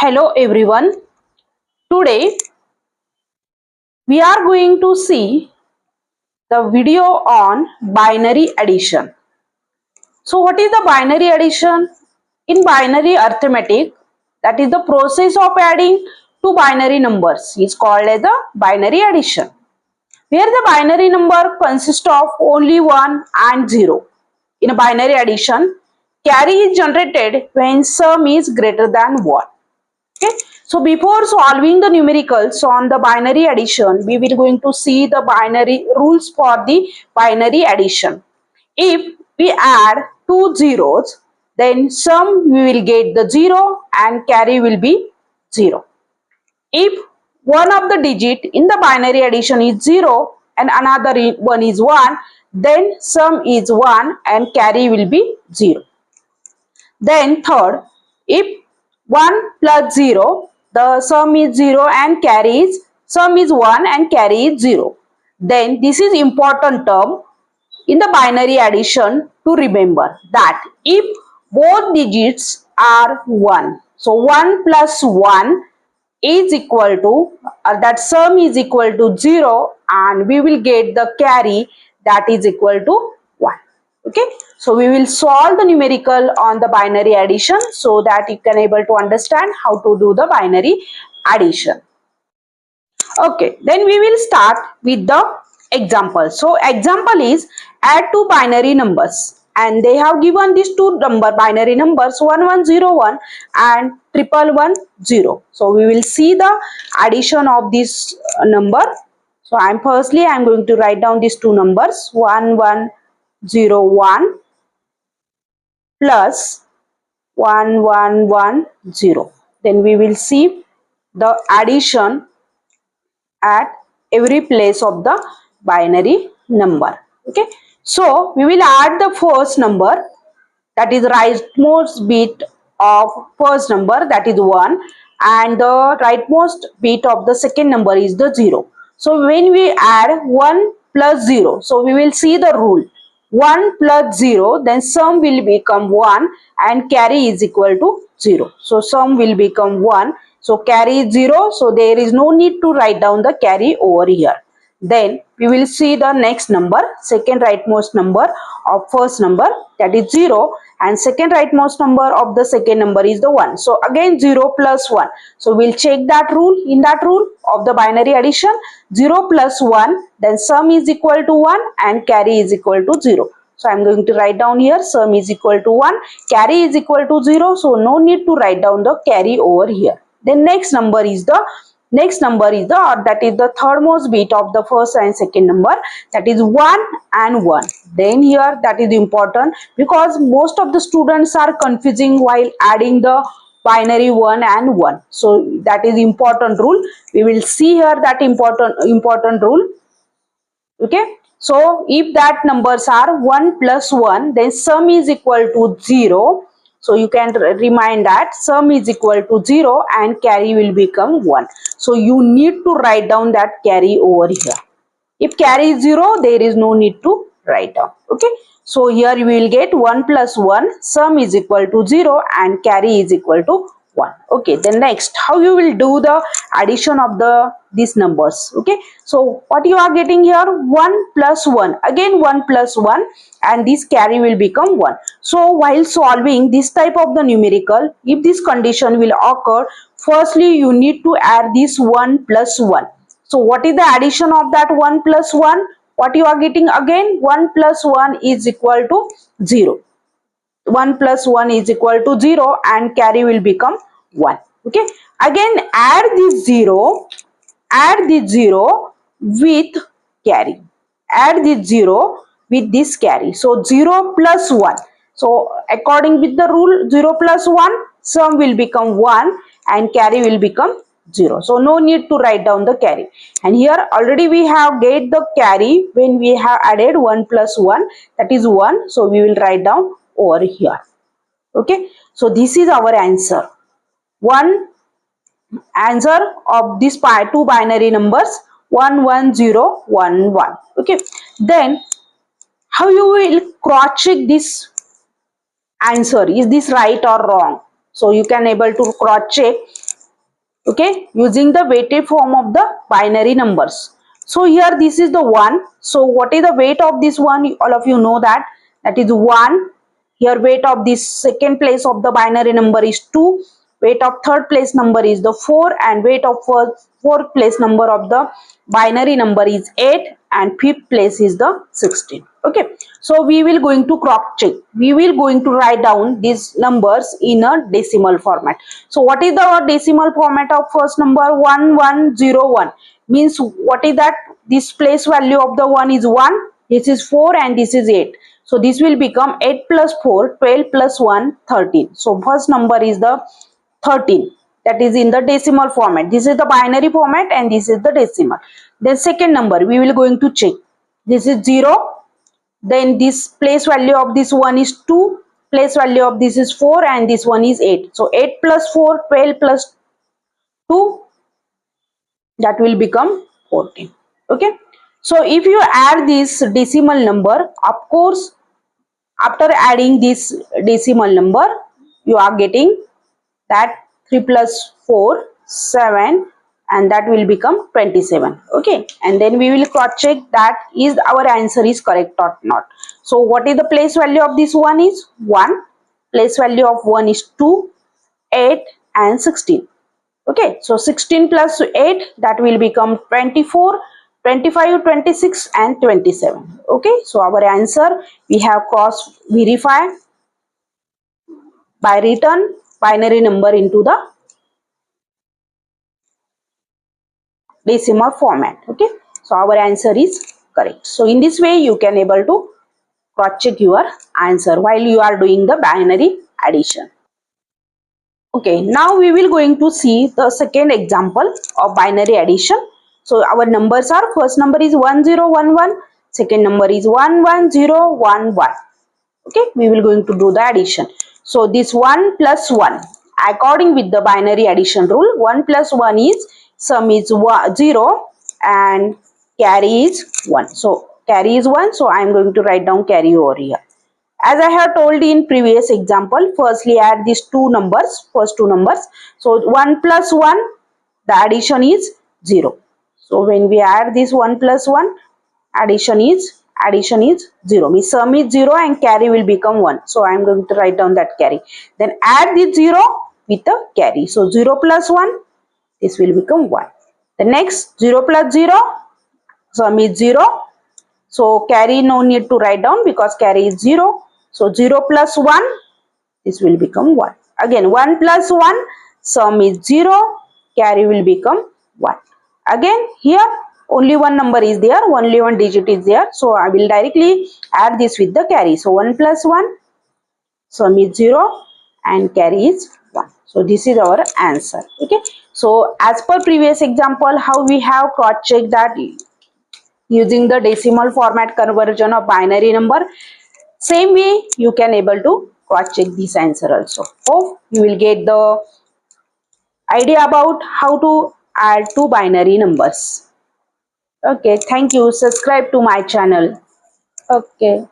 Hello everyone. Today we are going to see the video on binary addition. So what is the binary addition? In binary arithmetic, that is the process of adding two binary numbers is called as the binary addition. Where the binary number consists of only 1 and 0. In a binary addition, carry is generated when sum is greater than 1. Okay, so before solving the numericals on the binary addition, we will going to see the binary rules for the binary addition. If we add two zeros, then sum we will get the 0 and carry will be 0. If one of the digit in the binary addition is 0 and another one is 1, then sum is 1 and carry will be 0. Then third, if 1 plus 0, the sum is 0 and carry is sum is 1 and carry is 0. Then this is important term in the binary addition to remember that if both digits are 1, so 1 plus 1 is equal to that sum is equal to 0 and we will get the carry that is equal to 1. Okay, so we will solve the numerical on the binary addition so that you can able to understand how to do the binary addition. Okay, then we will start with the example. So example is add two binary numbers and they have given these two binary numbers 1101 and 1110. So we will see the addition of this number. So I'm going to write down these two numbers 1101 plus 1110. Then we will see the addition at every place of the binary number. Okay, so we will add the first number, that is rightmost bit of first number, that is 1, and the rightmost bit of the second number is the 0. So when we add 1 plus 0, so we will see the rule 1 plus 0, then sum will become 1 and carry is equal to 0. So sum will become 1, so carry is 0, so there is no need to write down the carry over here. Then we will see the next number, second rightmost number of first number, that is 0, and second rightmost number of the second number is the 1. So again 0 plus 1. So we'll check that rule. In that rule of the binary addition, 0 plus 1, then sum is equal to 1 and carry is equal to 0. So I'm going to write down here sum is equal to 1, carry is equal to 0. So no need to write down the carry over here. Then next number is the that is the thirdmost bit of the first and second number, that is 1 and 1. Then here that is important because most of the students are confusing while adding the binary 1 and 1. So that is important rule. We will see here that important rule. Okay, so if that numbers are 1 plus 1, then sum is equal to 0. So you can remind that sum is equal to 0 and carry will become 1. So you need to write down that carry over here. If carry is 0, there is no need to write down. Okay, so here you will get 1 plus 1, sum is equal to 0 and carry is equal to 1. Okay, then next, how you will do the addition of these numbers. Okay, so what you are getting here, 1 plus 1, again 1 plus 1, and this carry will become 1. So while solving this type of the numerical, if this condition will occur, firstly you need to add this 1 plus 1. So what is the addition of that 1 plus 1? What you are getting again, 1 plus 1 is equal to 0. 1 plus 1 is equal to 0 and carry will become 1. Okay, again add this 0 with carry, add this 0 with this carry. So 0 plus 1, so according with the rule 0 plus 1, sum will become 1 and carry will become 0. So no need to write down the carry. And here already we have get the carry when we have added 1 plus 1, that is 1. So we will write down over here. Okay, so this is our answer. One answer of these two binary numbers 11011. Okay, then how you will cross check this answer, is this right or wrong? So you can able to cross check okay, using the weighted form of the binary numbers. So here this is the 1. So what is the weight of this one? All of you know that, that is 1. Here weight of this second place of the binary number is 2, weight of third place number is the 4, and weight of fourth place number of the binary number is 8, and fifth place is the 16. Okay, so we will going to cross check, we will going to write down these numbers in a decimal format. So what is the decimal format of first number? 1101 means what is that? This place value of the 1 is 1, this is 4, and this is 8. So this will become 8 plus 4, 12 plus 1, 13. So first number is the 13, that is in the decimal format. This is the binary format and this is the decimal. Then second number we will going to check, this is 0, then this place value of this one is 2, place value of this is 4, and this one is 8. So 8 plus 4, 12 plus 2, that will become 14. Okay, so if you add this decimal number, of course after adding this decimal number you are getting that 3 plus 4, 7, and that will become 27. Okay, and then we will cross check that is our answer is correct or not. So what is the place value of this one is 1, place value of 1 is 2, 8, and 16. Okay, so 16 plus 8, that will become 24, 25, 26, and 27. Okay, so our answer we have cross verify by return binary number into the decimal format. Okay, so our answer is correct. So in this way you can able to cross check your answer while you are doing the binary addition. Okay, now we will going to see the second example of binary addition. So our numbers are, first number is 1011, second number is 11011. Okay, we will going to do the addition. So this 1 plus 1, according with the binary addition rule, 1 plus 1 is sum is 0 and carry is 1. So carry is 1, so I am going to write down carry over here. As I have told in previous example, firstly add these two numbers, first two numbers. So 1 plus 1, the addition is 0. So when we add this 1 plus 1, addition is 0. Means sum is 0 and carry will become 1. So I am going to write down that carry. Then add this 0 with the carry. So 0 plus 1, this will become 1. The next 0 plus 0, sum is 0. So carry no need to write down because carry is 0. So 0 plus 1, this will become 1. Again 1 plus 1, sum is 0, carry will become 1. Again here only one number is there, only one digit is there. So I will directly add this with the carry. So 1 plus 1, sum is 0 and carry is 1. So this is our answer. Okay. So as per previous example, how we have cross checked that using the decimal format conversion of binary number, same way you can able to cross check this answer also. Hope you will get the idea about how to add two binary numbers. Okay, thank you. Subscribe to my channel. Okay.